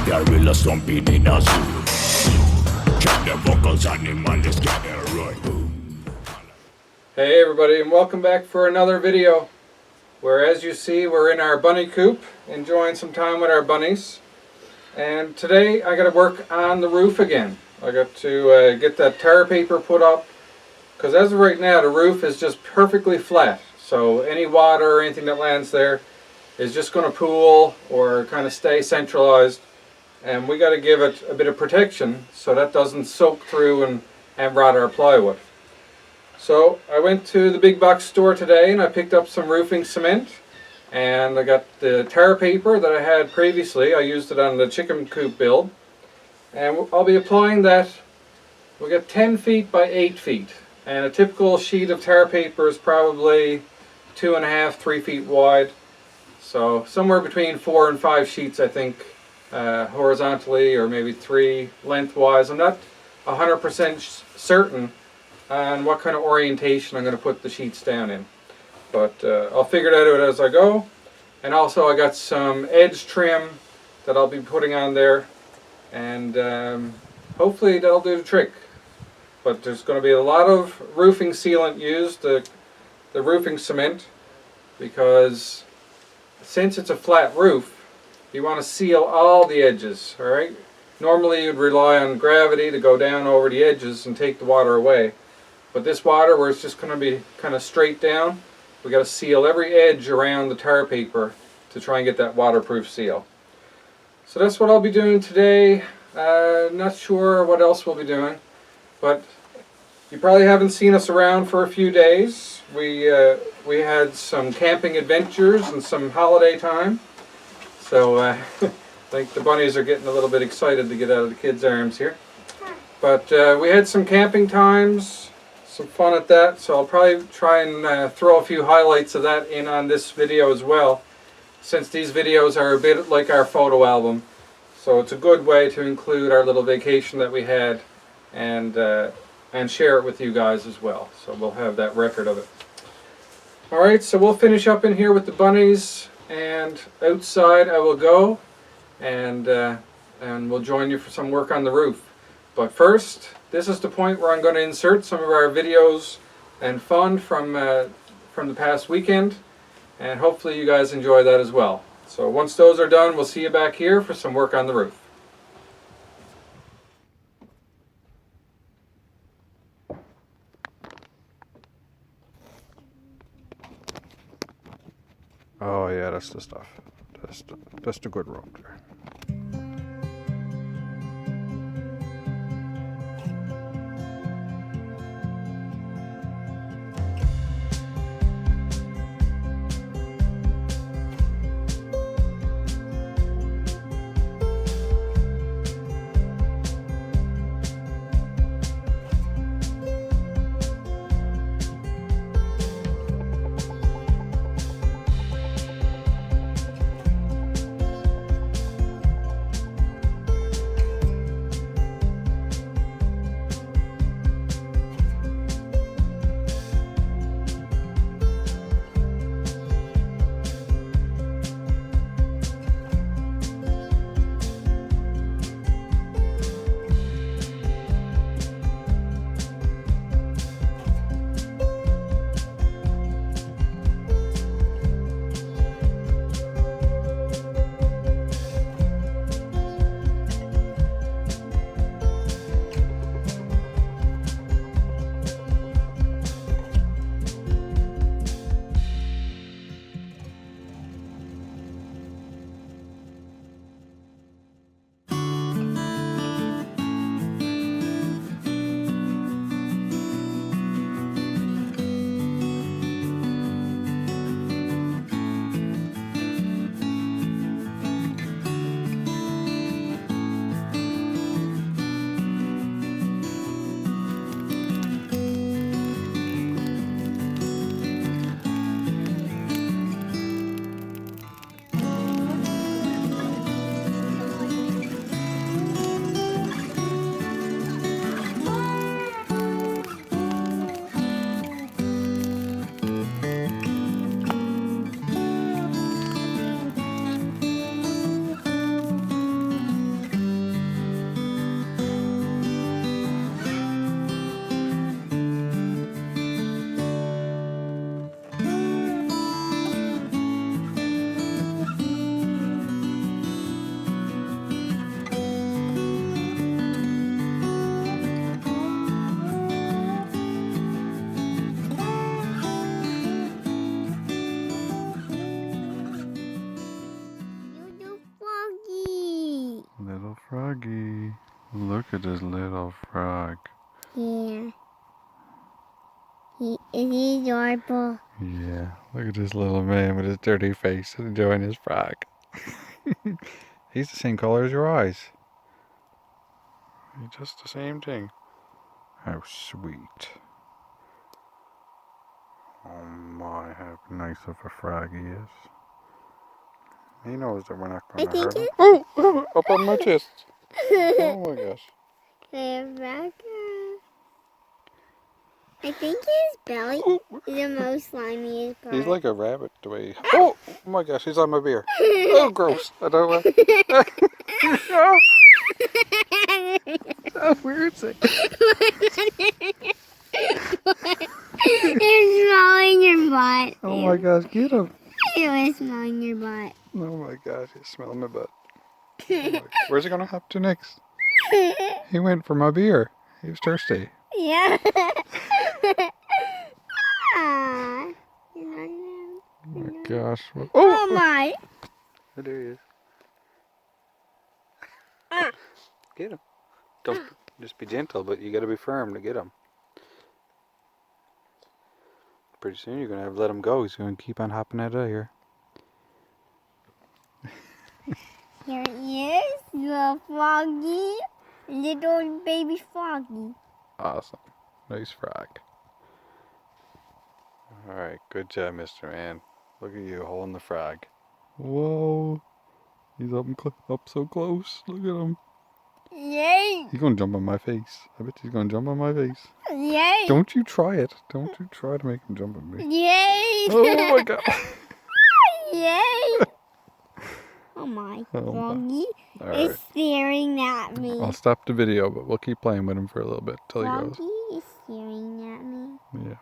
gorilla stomping in a zoo. Check the vocals, animals gather right. Boom. Hey everybody, and welcome back for another video where, as you see, we're in our bunny coop enjoying some time with our bunnies. And today I got to work on the roof again. I got to get that tar paper put up, because as of right now the roof is just perfectly flat, so any water or anything that lands there is just going to pool or kind of stay centralized, and we got to give it a bit of protection so that doesn't soak through and rot our plywood. So I went to the big box store today and I picked up some roofing cement, and I got the tar paper that I had previously. I used it on the chicken coop build, and I'll be applying that. We got 10 feet by 8 feet, and a typical sheet of tar paper is probably 2.5 to 3 feet wide, so somewhere between 4 and 5 sheets, I think, horizontally, or maybe 3 lengthwise. I'm not 100% certain on what kind of orientation I'm going to put the sheets down in, but I'll figure that out as I go. And also I got some edge trim that I'll be putting on there, and hopefully that'll do the trick. But there's going to be a lot of roofing sealant used, the roofing cement, because since it's a flat roof, you want to seal all the edges, alright? Normally you'd rely on gravity to go down over the edges and take the water away. But this water, where it's just going to be kind of straight down, we got to seal every edge around the tar paper to try and get that waterproof seal. So that's what I'll be doing today. Not sure what else we'll be doing, but you probably haven't seen us around for a few days. We had some camping adventures and some holiday time, so I think the bunnies are getting a little bit excited to get out of the kids' arms here. But we had some camping times, some fun at that, so I'll probably try and throw a few highlights of that in on this video as well, since these videos are a bit like our photo album. So it's a good way to include our little vacation that we had and share it with you guys as well. So we'll have that record of it. Alright, so we'll finish up in here with the bunnies, and outside I will go and we'll join you for some work on the roof. But first, this is the point where I'm going to insert some of our videos and fun from the past weekend, and hopefully you guys enjoy that as well. So once those are done, we'll see you back here for some work on the roof. Oh yeah, that's the stuff. That's the good rope there. little froggy. Look at this little frog. Yeah. Is he adorable? Yeah, look at this little man with his dirty face enjoying his frog. He's the same color as your eyes. He's just the same thing. How sweet. Oh my, how nice of a frog he is. He knows that we're not going to hurt him. Oh, up on my chest. Oh my gosh. I think his belly is the most slimiest part. He's like a rabbit the way. Oh my gosh, he's on my beer. Oh, gross. I don't want. Oh, where is it? It's smelling your butt. Oh my gosh, get him. It was smelling your butt. Oh my gosh, he's smelling my butt. Oh where's he gonna hop to next? He went for my beer. He was thirsty. Yeah. Oh my gosh. Oh my. Oh, there he is. Get him. Don't just be gentle, but you gotta be firm to get him. Pretty soon you're gonna have to let him go. He's gonna keep on hopping out of here. Here he is, little froggy. Little baby froggy. Awesome. Nice frog. Alright, good job, Mr. Man. Look at you holding the frog. Whoa. He's up so close. Look at him. Yay! He's gonna jump on my face. I bet he's gonna jump on my face. Yay! Don't you try it. Don't you try to make him jump on me. Yay! Oh my god. Yay! Oh my, Oh froggy my. is Alright. staring at me. I'll stop the video, but we'll keep playing with him for a little bit till he Froggy goes. is staring at me. Yeah.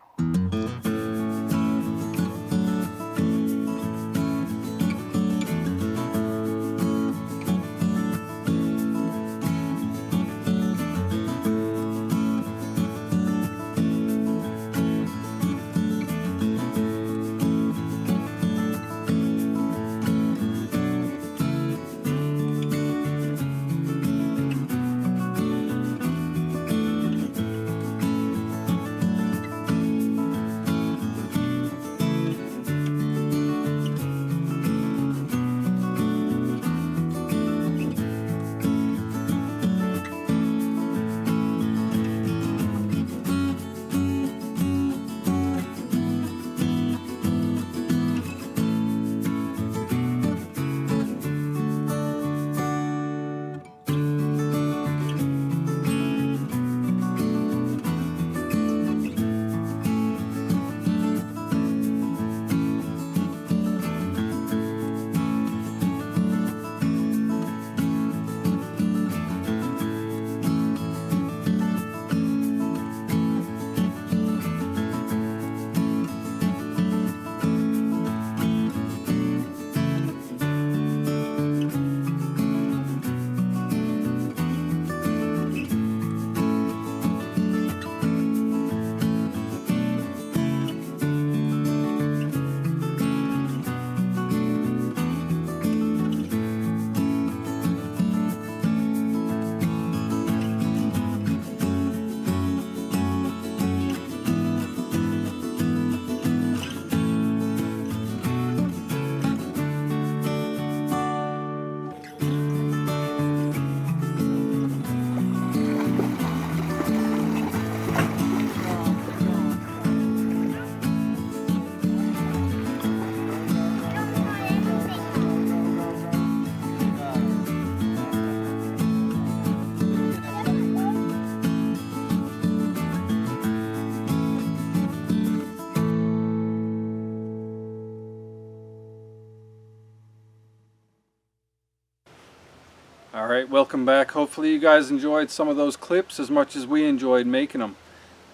Alright, welcome back. Hopefully you guys enjoyed some of those clips as much as we enjoyed making them.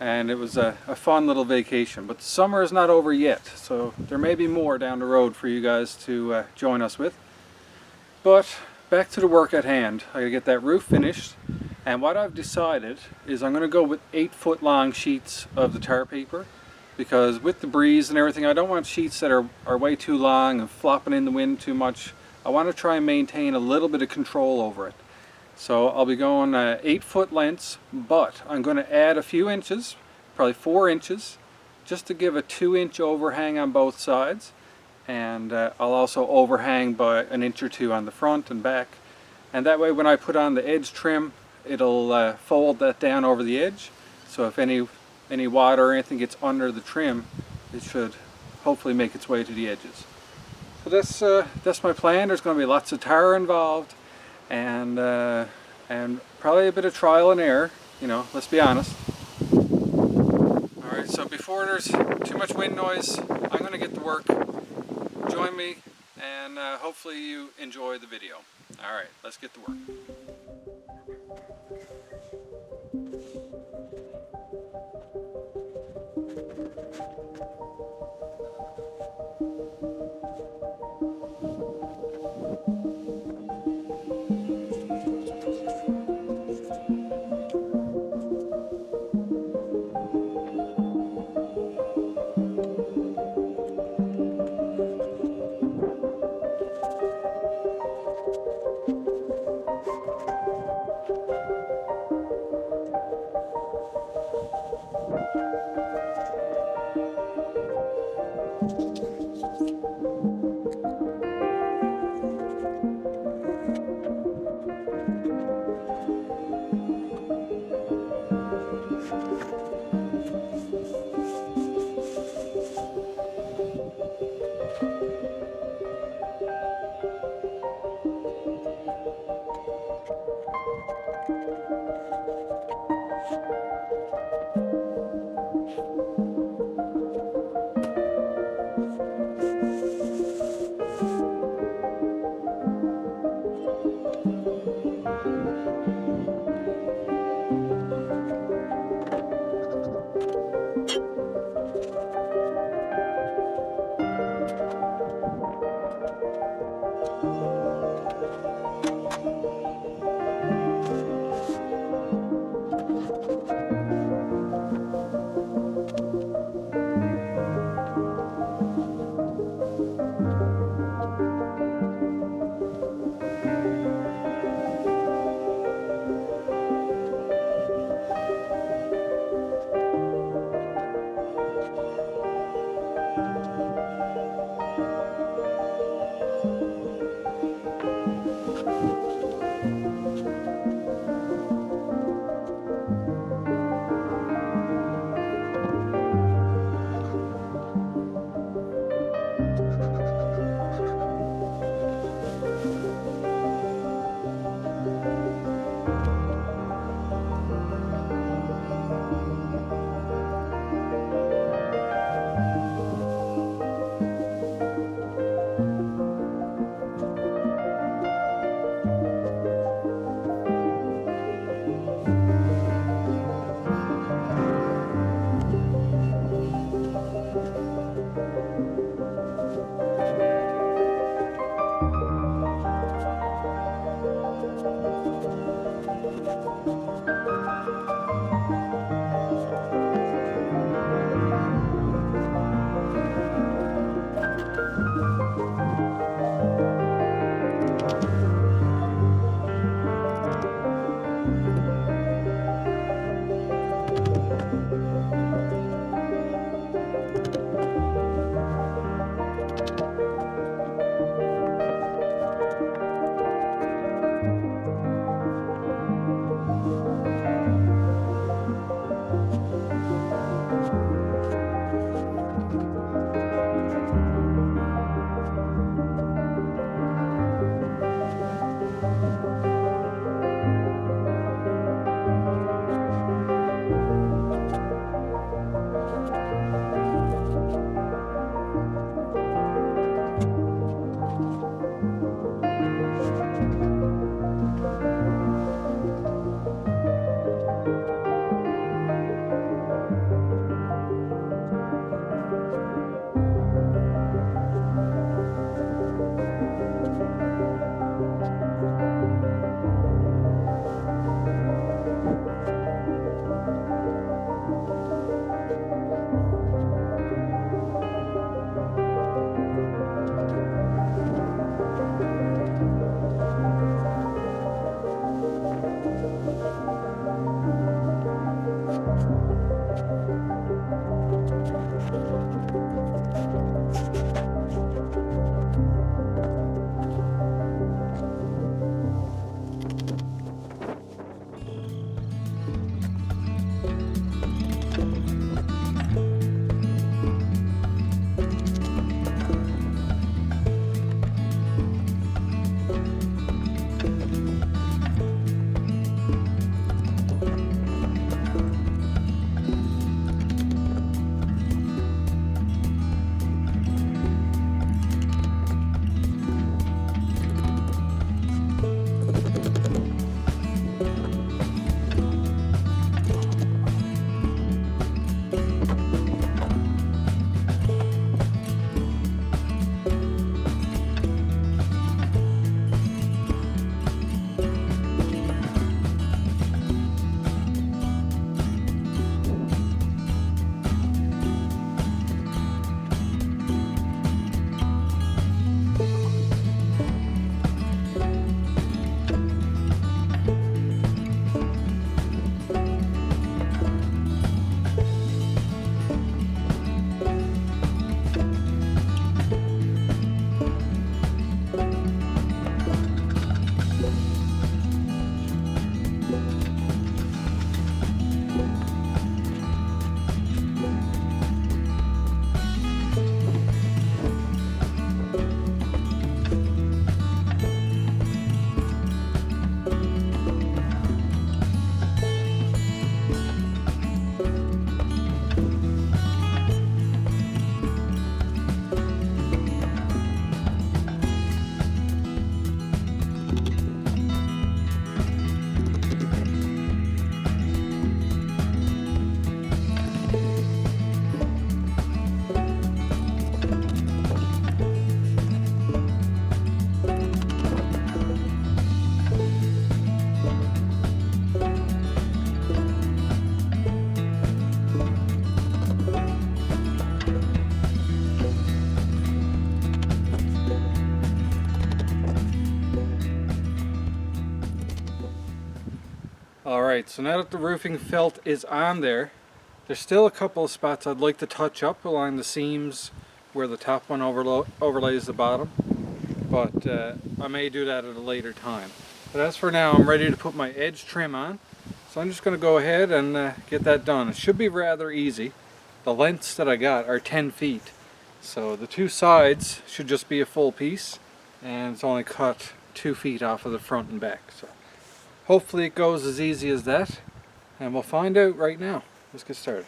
And it was a fun little vacation. But the summer is not over yet, so there may be more down the road for you guys to join us with. But back to the work at hand. I gotta get that roof finished. And what I've decided is I'm gonna go with 8-foot long sheets of the tar paper. Because with the breeze and everything, I don't want sheets that are way too long and flopping in the wind too much. I want to try and maintain a little bit of control over it. So I'll be going 8-foot lengths, but I'm going to add a few inches, probably 4 inches, just to give a 2-inch overhang on both sides. And I'll also overhang by an inch or 2 on the front and back. And that way when I put on the edge trim, it'll fold that down over the edge. So if any water or anything gets under the trim, it should hopefully make its way to the edges. So that's my plan. There's going to be lots of tar involved, and probably a bit of trial and error, you know, let's be honest. Alright, so before there's too much wind noise, I'm going to get to work. Join me, and hopefully you enjoy the video. Alright, let's get to work. Alright, so now that the roofing felt is on there, there's still a couple of spots I'd like to touch up along the seams where the top one overlays the bottom, but I may do that at a later time. But as for now, I'm ready to put my edge trim on, so I'm just going to go ahead and get that done. It should be rather easy. The lengths that I got are 10 feet, so the two sides should just be a full piece, and it's only cut 2 feet off of the front and back. So hopefully it goes as easy as that, and we'll find out right now. Let's get started.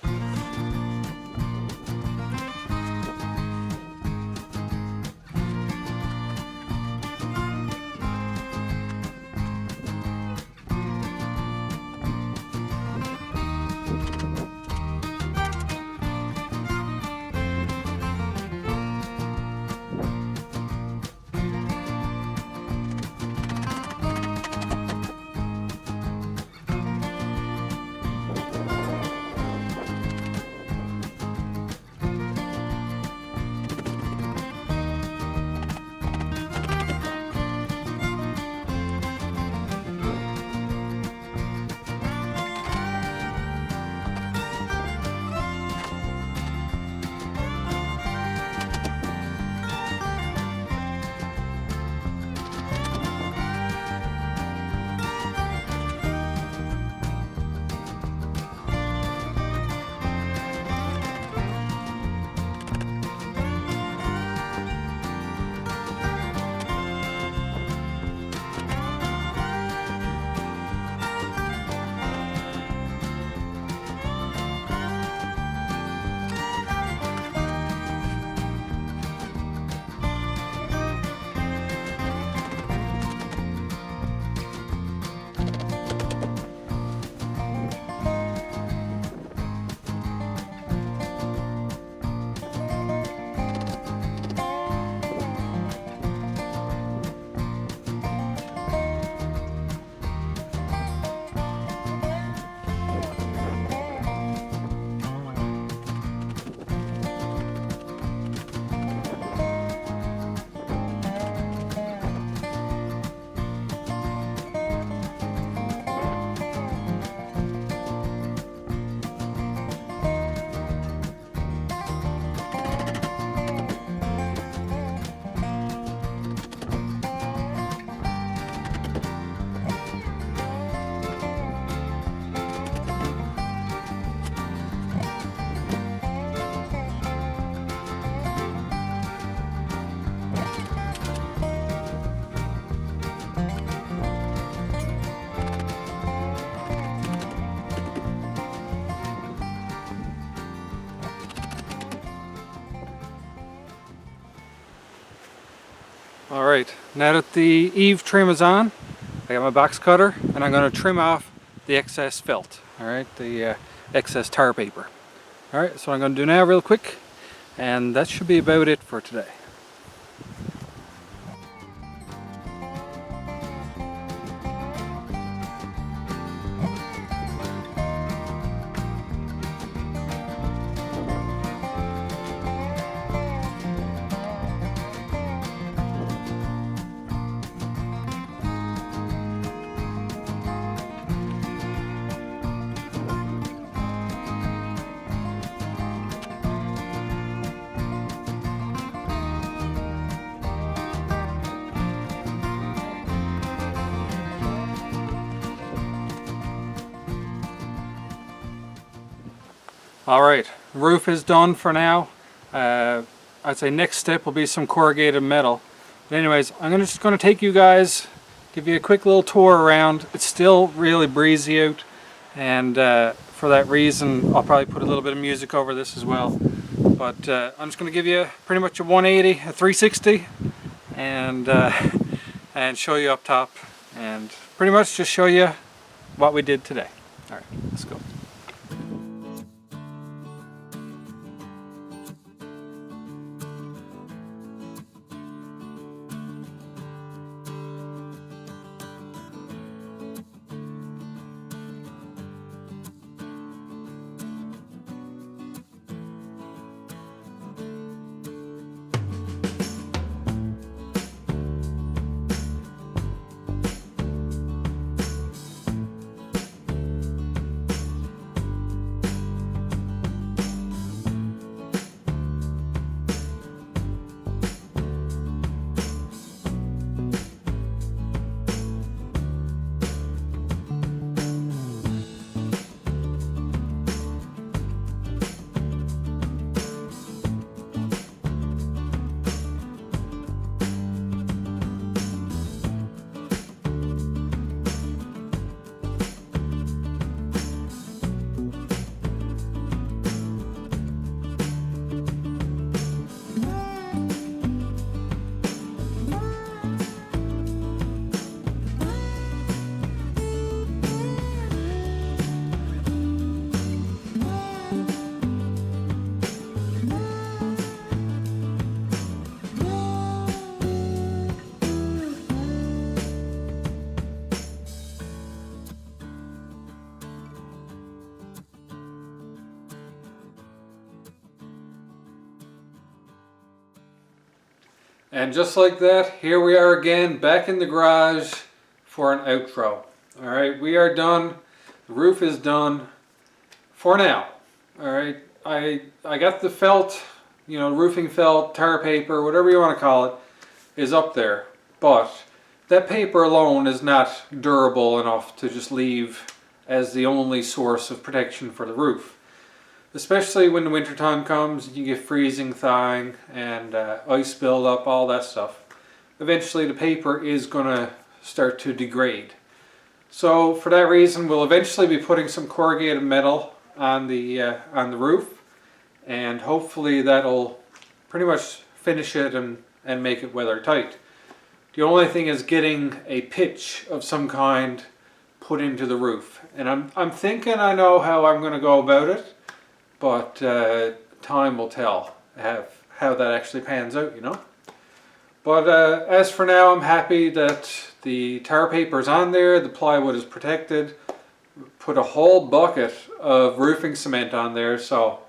Alright, now that the eave trim is on, I got my box cutter and I'm going to trim off the excess felt, alright, the excess tar paper. Alright, so I'm going to do now real quick, and that should be about it for today. Alright, roof is done for now. I'd say next step will be some corrugated metal. But anyways, I'm just going to take you guys, give you a quick little tour around. It's still really breezy out, and for that reason I'll probably put a little bit of music over this as well. But I'm just going to give you pretty much a 180, a 360, and show you up top, and pretty much just show you what we did today. Alright, let's go. And just like that, here we are again, back in the garage for an outro. Alright, we are done. The roof is done for now. Alright, I got the felt, you know, roofing felt, tar paper, whatever you want to call it, is up there. But that paper alone is not durable enough to just leave as the only source of protection for the roof. Especially when the winter time comes, you get freezing, thawing, and ice build up, all that stuff. Eventually the paper is going to start to degrade. So for that reason, we'll eventually be putting some corrugated metal on the roof, and hopefully that'll pretty much finish it and make it weather tight. The only thing is getting a pitch of some kind put into the roof. And I'm thinking I know how I'm going to go about it. But time will tell how that actually pans out, you know. But as for now, I'm happy that the tar paper is on there, the plywood is protected. Put a whole bucket of roofing cement on there, so,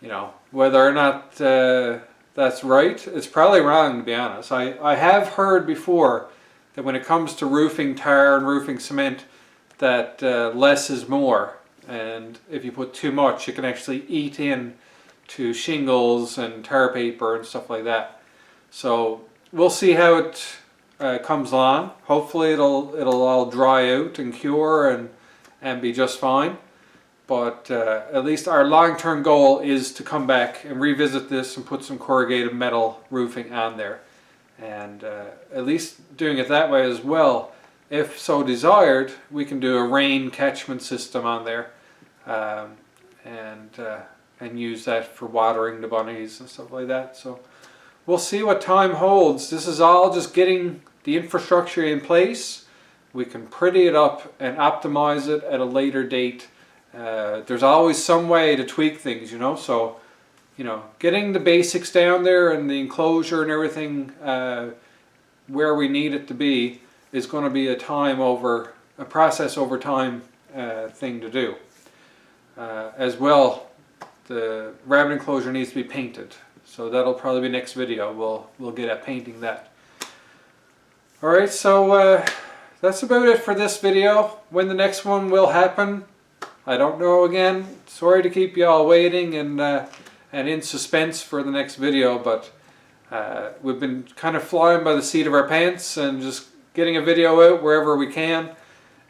you know, whether or not that's right, it's probably wrong, to be honest. I have heard before that when it comes to roofing tar and roofing cement, that less is more. And if you put too much, it can actually eat in to shingles and tar paper and stuff like that. So we'll see how it comes along. Hopefully it'll all dry out and cure and be just fine. But at least our long-term goal is to come back and revisit this and put some corrugated metal roofing on there. And at least doing it that way as well, if so desired, we can do a rain catchment system on there. And use that for watering the bunnies and stuff like that. So we'll see what time holds. This is all just getting the infrastructure in place. We can pretty it up and optimize it at a later date. There's always some way to tweak things, you know. So, you know, getting the basics down there and the enclosure and everything where we need it to be is going to be a process over time thing to do. As well, the rabbit enclosure needs to be painted, so that'll probably be next video. We'll get at painting that. Alright, so that's about it for this video. When the next one will happen, I don't know again. Sorry to keep you all waiting and in suspense for the next video, but we've been kind of flying by the seat of our pants and just getting a video out wherever we can.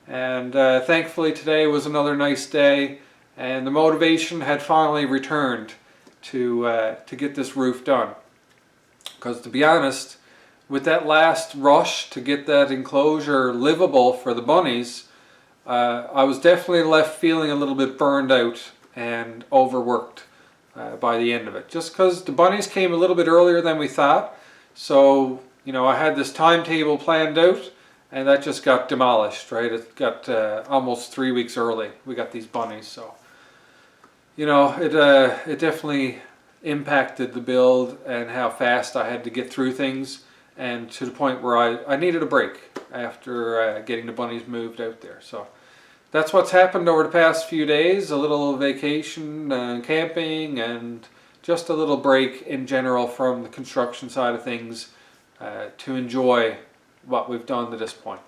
And thankfully today was another nice day. And the motivation had finally returned to get this roof done. Because to be honest, with that last rush to get that enclosure livable for the bunnies, I was definitely left feeling a little bit burned out and overworked by the end of it. Just because the bunnies came a little bit earlier than we thought. So, you know, I had this timetable planned out, and that just got demolished, right? It got almost 3 weeks early. We got these bunnies, so. You know, it definitely impacted the build and how fast I had to get through things, and to the point where I needed a break after getting the bunnies moved out there. So that's what's happened over the past few days, a little vacation and camping and just a little break in general from the construction side of things to enjoy what we've done to this point.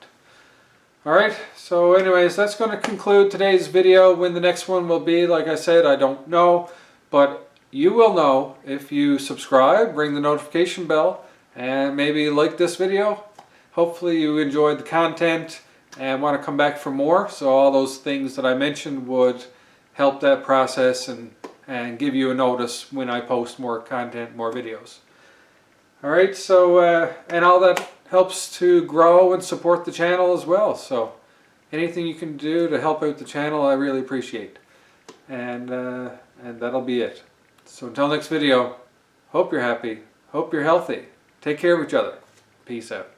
Alright, so anyways, that's going to conclude today's video. When the next one will be, like I said, I don't know. But you will know if you subscribe, ring the notification bell, and maybe like this video. Hopefully you enjoyed the content and want to come back for more. So all those things that I mentioned would help that process and give you a notice when I post more content, more videos. Alright, so, and all that helps to grow and support the channel as well. So anything you can do to help out the channel, I really appreciate. And that'll be it. So until next video, hope you're happy, hope you're healthy. Take care of each other. Peace out.